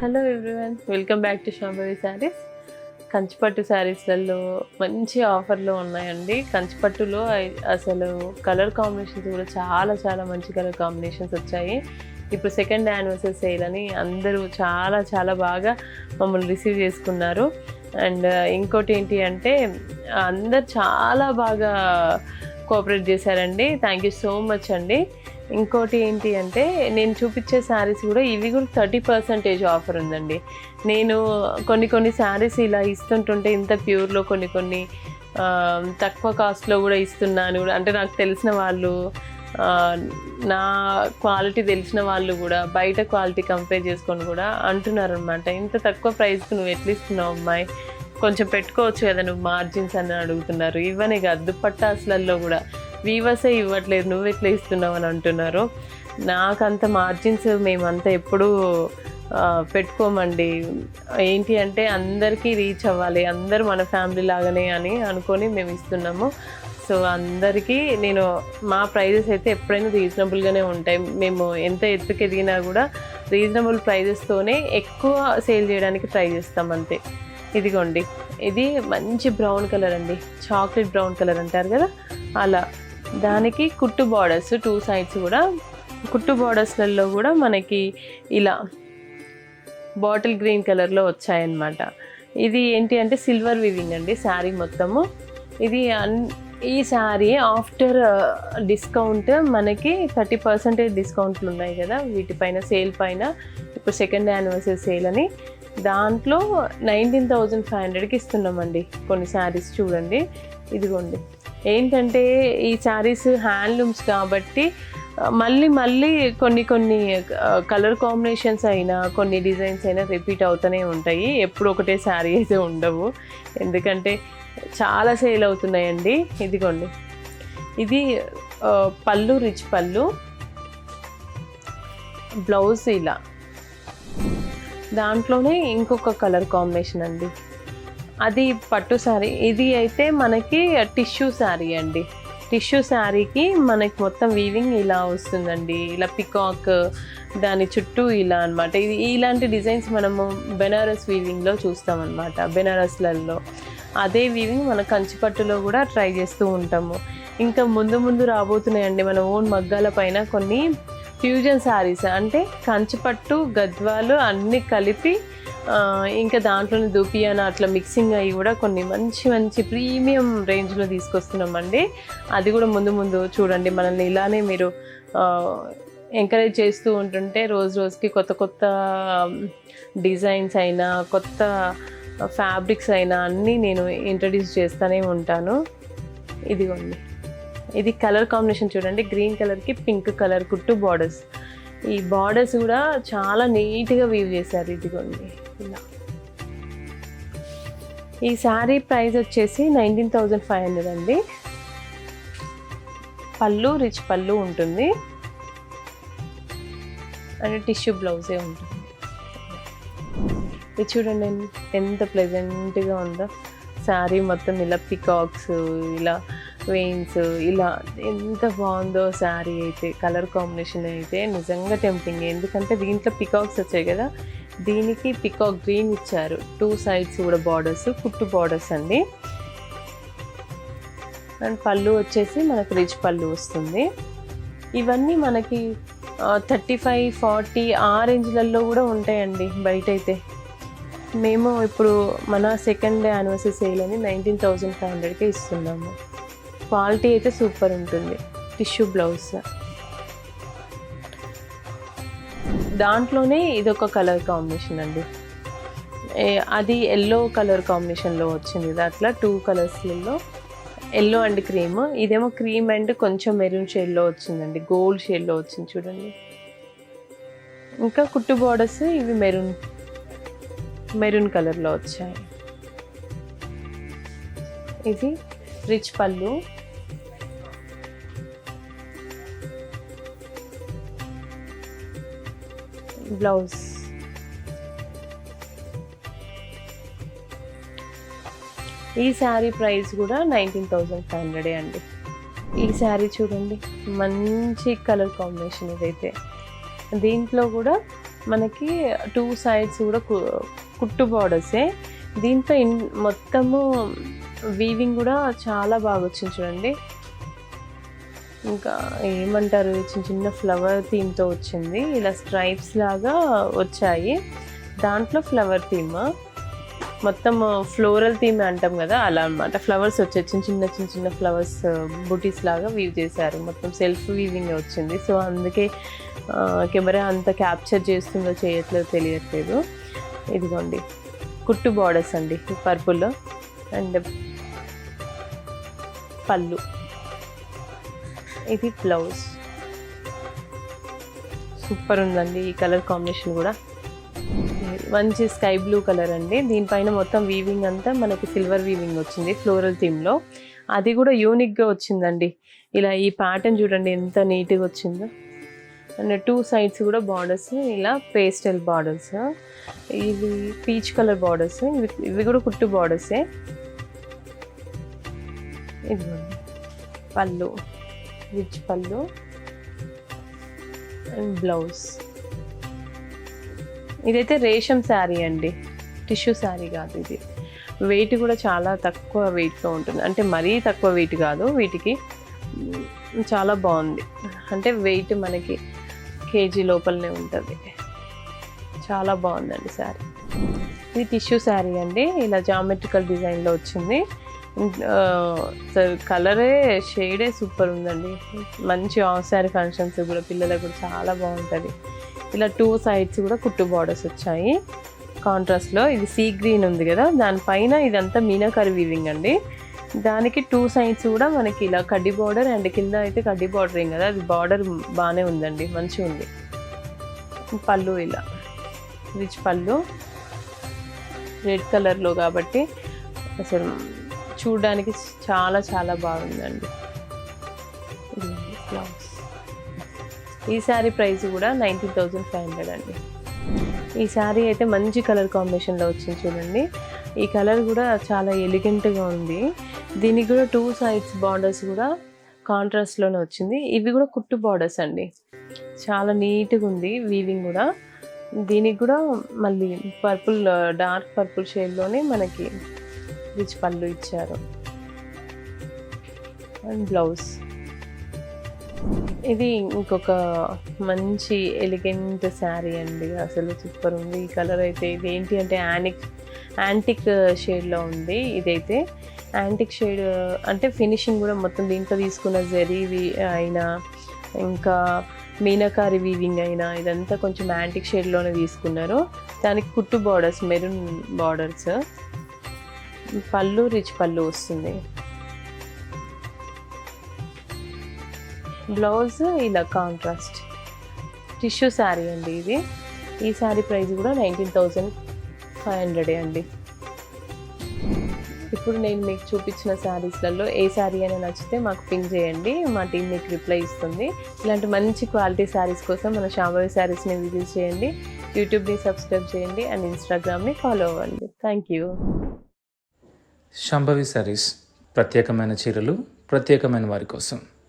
Hello everyone, welcome back to Shambhavi sarees. Kanchipattu శారీస్లలో మంచి ఆఫర్లో ఉన్నాయండి. కంచిపట్టులో అసలు కలర్ కాంబినేషన్స్ కూడా చాలా చాలా మంచి కలర్ కాంబినేషన్స్ వచ్చాయి. ఇప్పుడు సెకండ్ యానివర్సరీ సేల్ అని అందరూ చాలా చాలా బాగా మమ్మల్ని రిసీవ్ చేసుకున్నారు. అండ్ ఇంకోటి ఏంటి అంటే అందరు చాలా బాగా కోఆపరేట్ చేశారండి. థ్యాంక్ యూ సో మచ్ అండి. ఇంకోటి ఏంటి అంటే నేను చూపించే శారీస్ కూడా ఇవి కూడా 30% ఆఫర్ ఉందండి. నేను కొన్ని శారీస్ ఇలా ఇస్తుంటుంటే ఇంత ప్యూర్లో కొన్ని తక్కువ కాస్ట్లో కూడా ఇస్తున్నాను కూడా. అంటే నాకు తెలిసిన వాళ్ళు, నా క్వాలిటీ తెలిసిన వాళ్ళు కూడా బయట క్వాలిటీ కంపేర్ చేసుకొని కూడా అంటున్నారు అనమాట, ఇంత తక్కువ ప్రైస్కి నువ్వు ఎట్లా ఇస్తున్నావు అమ్మాయి, కొంచెం పెట్టుకోవచ్చు కదా నువ్వు మార్జిన్స్ అని అడుగుతున్నారు. ఇవన్నీ కాదు, దుపట్టాస్లలో కూడా వీవర్సే ఇవ్వట్లేదు, నువ్వు ఎట్లా ఇస్తున్నావు అని అంటున్నారు. నాకంత మార్జిన్స్ మేమంతా ఎప్పుడూ పెట్టుకోమండి. ఏంటి అంటే అందరికీ రీచ్ అవ్వాలి, అందరూ మన ఫ్యామిలీ లాగానే అని అనుకొని మేము ఇస్తున్నాము. సో అందరికీ నేను మా ప్రైజెస్ అయితే ఎప్పుడైనా రీజనబుల్గానే ఉంటాయి. మేము ఎంత ఎత్తుకు ఎదిగినా కూడా రీజనబుల్ ప్రైజెస్తోనే ఎక్కువ సేల్ చేయడానికి ట్రై చేస్తాం అంతే. ఇదిగోండి, ఇది మంచి బ్రౌన్ కలర్ అండి, చాక్లెట్ బ్రౌన్ కలర్ అంటారు కదా అలా. దానికి కుట్టు బార్డర్స్ 2 సైడ్స్ కూడా, కుట్టు బార్డర్స్లలో కూడా మనకి ఇలా బాటిల్ గ్రీన్ కలర్లో వచ్చాయన్నమాట. ఇది ఏంటి అంటే సిల్వర్ వీవింగ్ అండి శారీ మొత్తము. ఇది ఈ శారీ ఆఫ్టర్ డిస్కౌంట్ మనకి 30% డిస్కౌంట్లు ఉన్నాయి కదా వీటిపైన, సేల్ పైన. ఇప్పుడు సెకండ్ యానివర్సరీ సేల్ అని దాంట్లో 19,500కి ఇస్తున్నామండి కొన్ని శారీస్. చూడండి, ఇదిగోండి. ఏంటంటే ఈ శారీస్ హ్యాండ్లూమ్స్ కాబట్టి మళ్ళీ కొన్ని కలర్ కాంబినేషన్స్ అయినా కొన్ని డిజైన్స్ అయినా రిపీట్ అవుతూనే ఉంటాయి. ఎప్పుడు ఒకటే శారీ అయితే ఉండవు, ఎందుకంటే చాలా సేల్ అవుతున్నాయండి. ఇదిగోండి, ఇది పళ్ళు, రిచ్ పళ్ళు, బ్లౌజ్ ఇలా. దాంట్లోనే ఇంకొక కలర్ కాంబినేషన్ అండి, అది పట్టు శారీ. ఇది అయితే మనకి టిష్యూ శారీ అండి. టిష్యూ శారీకి మనకి మొత్తం వీవింగ్ ఇలా వస్తుందండి, ఇలా పికాక్ దాని చుట్టూ ఇలా అనమాట. ఇది ఇలాంటి డిజైన్స్ మనము బెనారస్ వీవింగ్లో చూస్తామన్నమాట, బెనారస్లలో. అదే వీవింగ్ మన కంచిపట్టులో కూడా ట్రై చేస్తూ ఉంటాము. ఇంకా ముందు రాబోతున్నాయండి మన ఓన్ మగ్గాల పైన కొన్ని ఫ్యూజన్ శారీస్, అంటే కంచిపట్టు గద్వాలు అన్నీ కలిపి ఇంకా దాంట్లోనే దూపియానా అట్లా మిక్సింగ్ అయ్యి కూడా కొన్ని మంచి ప్రీమియం రేంజ్లో తీసుకొస్తున్నామండి. అది కూడా ముందు చూడండి. మనల్ని ఇలానే మీరు ఎంకరేజ్ చేస్తూ ఉంటుంటే రోజుకి కొత్త డిజైన్స్ అయినా కొత్త ఫ్యాబ్రిక్స్ అయినా అన్నీ నేను ఇంట్రడ్యూస్ చేస్తూనే ఉంటాను. ఇదిగోండి, ఇది కలర్ కాంబినేషన్ చూడండి, గ్రీన్ కలర్కి పింక్ కలర్ కుట్టు బార్డర్స్. ఈ బార్డర్స్ కూడా చాలా నీట్గా వీవ్ చేశారు. ఇదిగోండి ఇలా. ఈ శారీ ప్రైస్ వచ్చేసి 19,500 అండి. పళ్ళు రిచ్ పళ్ళు ఉంటుంది అండ్ టిష్యూ బ్లౌజే ఉంటుంది. ఇది చూడండి ఎంత ప్లెజెంట్గా ఉందో శారీ మొత్తం. ఇలా పికాక్స్, ఇలా వెయిన్స్, ఇలా ఎంత బాగుందో శారీ అయితే. కలర్ కాంబినేషన్ అయితే నిజంగా టెంప్టింగ్, ఎందుకంటే దీంట్లో పికాక్స్ వచ్చాయి కదా, దీనికి పికాక్ గ్రీన్ ఇచ్చారు. 2 సైడ్స్ కూడా బార్డర్స్, కుట్టు బార్డర్స్ అండి. అండ్ పళ్ళు వచ్చేసి మనకు రిచ్ పళ్ళు వస్తుంది. ఇవన్నీ మనకి 35, 40 ఆ రేంజ్లలో కూడా ఉంటాయండి బయట అయితే. మేము ఇప్పుడు మన సెకండ్ యానివర్సరీ సేల్ అని 19,500కే ఇస్తున్నాము. క్వాలిటీ అయితే సూపర్ ఉంటుంది. టిష్యూ బ్లౌజ్, దాంట్లోనే ఇదొక కలర్ కాంబినేషన్ అండి. అది ఎల్లో కలర్ కాంబినేషన్లో వచ్చింది. అట్లా 2 కలర్స్లలో ఎల్లో అండ్ క్రీమ్. ఇదేమో క్రీమ్ అండ్ కొంచెం మెరూన్ షేడ్లో వచ్చిందండి, గోల్డ్ షేడ్లో వచ్చింది చూడండి. ఇంకా కుట్టు బార్డర్స్ ఇవి మెరూన్ కలర్లో వచ్చాయి. ఇది రిచ్ పళ్ళు, బ్లౌజ్. ఈ శారీ ప్రైస్ కూడా 19,500 అండి. ఈ శారీ చూడండి, మంచి కలర్ కాంబినేషన్ ఇదైతే. దీంట్లో కూడా మనకి 2 సైడ్స్ కూడా కుట్టు బార్డర్సే. దీంట్లో మొత్తము వీవింగ్ కూడా చాలా బాగా వచ్చింది చూడండి. ఇంకా ఏమంటారు, చిన్న చిన్న ఫ్లవర్ థీమ్తో వచ్చింది. ఇలా స్ట్రైప్స్ లాగా వచ్చాయి, దాంట్లో ఫ్లవర్ థీమ్, మొత్తం ఫ్లోరల్ థీమ్ అంటాం కదా అలా అనమాట. ఫ్లవర్స్ వచ్చాయి, చిన్న చిన్న ఫ్లవర్స్ బుటీస్ లాగా వీవ్ చేశారు. మొత్తం సెల్ఫ్ వీవింగ్ వచ్చింది. సో అందుకే కెమెరా అంత క్యాప్చర్ చేస్తుందో చేయట్లేదో తెలియట్లేదు. ఇదిగోండి కుట్టు బార్డర్స్ అండి, పర్పుల్ అండ్ పళ్ళు. ఇది బ్లౌజ్. సూపర్ ఉందండి ఈ కలర్ కాంబినేషన్ కూడా. మంచి స్కై బ్లూ కలర్ అండి. దీనిపైన మొత్తం వీవింగ్ అంతా మనకి సిల్వర్ వీవింగ్ వచ్చింది ఫ్లోరల్ థీమ్లో. అది కూడా యూనిక్గా వచ్చిందండి. ఇలా ఈ ప్యాటర్న్ చూడండి ఎంత నీట్గా వచ్చిందో. అండ్ 2 సైడ్స్ కూడా బార్డర్స్ ఇలా పేస్టల్ బార్డర్స్. ఇవి పీచ్ కలర్ బార్డర్స్. ఇవి కూడా కుట్టు బార్డర్సే. ఇదిగోండి పళ్ళు, రిచ్ పళ్ళు అండ్ బ్లౌజ్. ఇదైతే రేషం శారీ అండి, టిష్యూ శారీ కాదు ఇది. వెయిట్ కూడా చాలా తక్కువ వెయిట్లో ఉంటుంది, అంటే మరీ తక్కువ వెయిట్ కాదు, వీటికి చాలా బాగుంది. అంటే వెయిట్ మనకి కేజీ లోపలనే ఉంటుంది. చాలా బాగుందండి శారీ. ఇది టిష్యూ శారీ అండి, ఇలా జామెట్రికల్ డిజైన్లో వచ్చింది. కలరే షేడే సూపర్ ఉందండి. మంచి ఆఫ్ శారీ ఫంక్షన్స్ కూడా పిల్లలకు కూడా చాలా బాగుంటుంది. ఇలా 2 సైడ్స్ కూడా కుట్టు బార్డర్స్ వచ్చాయి కాంట్రాస్ట్లో. ఇది సీ గ్రీన్ ఉంది కదా, దానిపైన ఇదంతా మీనాకరి వీవింగ్ అండి. దానికి 2 సైడ్స్ కూడా మనకి ఇలా కడ్డీ బార్డర్, అండ్ కింద అయితే కడ్డీ బార్డర్ ఏం కదా, అది బార్డర్ బాగానే ఉందండి, మంచిగా ఉంది. పళ్ళు ఇలా రిచ్ పళ్ళు, రెడ్ కలర్లో కాబట్టి అసలు చూడడానికి చాలా చాలా బాగుందండి. బ్లౌజ్. ఈ శారీ ప్రైస్ కూడా 19,500 అండి. ఈ శారీ అయితే మంచి కలర్ కాంబినేషన్లో వచ్చింది చూడండి. ఈ కలర్ కూడా చాలా ఎలిగెంట్గా ఉంది. దీనికి కూడా 2 సైడ్స్ బార్డర్స్ కూడా కాంట్రాస్ట్లోనే వచ్చింది. ఇవి కూడా కుట్టు బార్డర్స్ అండి, చాలా నీట్గా ఉంది వీవింగ్ కూడా. దీనికి కూడా మళ్ళీ పర్పుల్, డార్క్ పర్పుల్ షేడ్లోనే మనకి రిచ్ పళ్ళు ఇచ్చారు అండ్ బ్లౌజ్. ఇది ఇంకొక మంచి ఎలిగెంట్ శారీ అండి, అసలు సూపర్ ఉంది. ఈ కలర్ అయితే ఇది ఏంటి అంటే యాంటిక్ షేడ్లో ఉంది. ఇదైతే యాంటిక్ షేడ్ అంటే ఫినిషింగ్ కూడా మొత్తం దీంట్లో తీసుకున్న జరీ అయినా, ఇంకా మీనాకారి వీవింగ్ అయినా, ఇదంతా కొంచెం యాంటిక్ షేడ్లోనే తీసుకున్నారు. దానికి కుట్టు బార్డర్స్, మెరూన్ బార్డర్స్. పళ్ళు రిచ్ పళ్ళు వస్తుంది. బ్లౌజ్ ఇలా కాంట్రాస్ట్. టిష్యూ శారీ అండి ఇది. ఈ శారీ ప్రైస్ కూడా 19,500 అండి. ఇప్పుడు నేను మీకు చూపించిన శారీస్లలో ఏ శారీ అయినా నచ్చితే మాకు పింక్ చేయండి, మా టీం మీకు రిప్లై ఇస్తుంది. ఇలాంటి మంచి క్వాలిటీ శారీస్ కోసం మన శాంభవి శారీస్ని విజిట్ చేయండి, యూట్యూబ్ని సబ్స్క్రైబ్ చేయండి అండ్ ఇన్స్టాగ్రామ్ని ఫాలో అవ్వండి. Thank you. శాంభవి శారీస్, ప్రత్యేకమైన చీరలు ప్రత్యేకమైన వారి కోసం.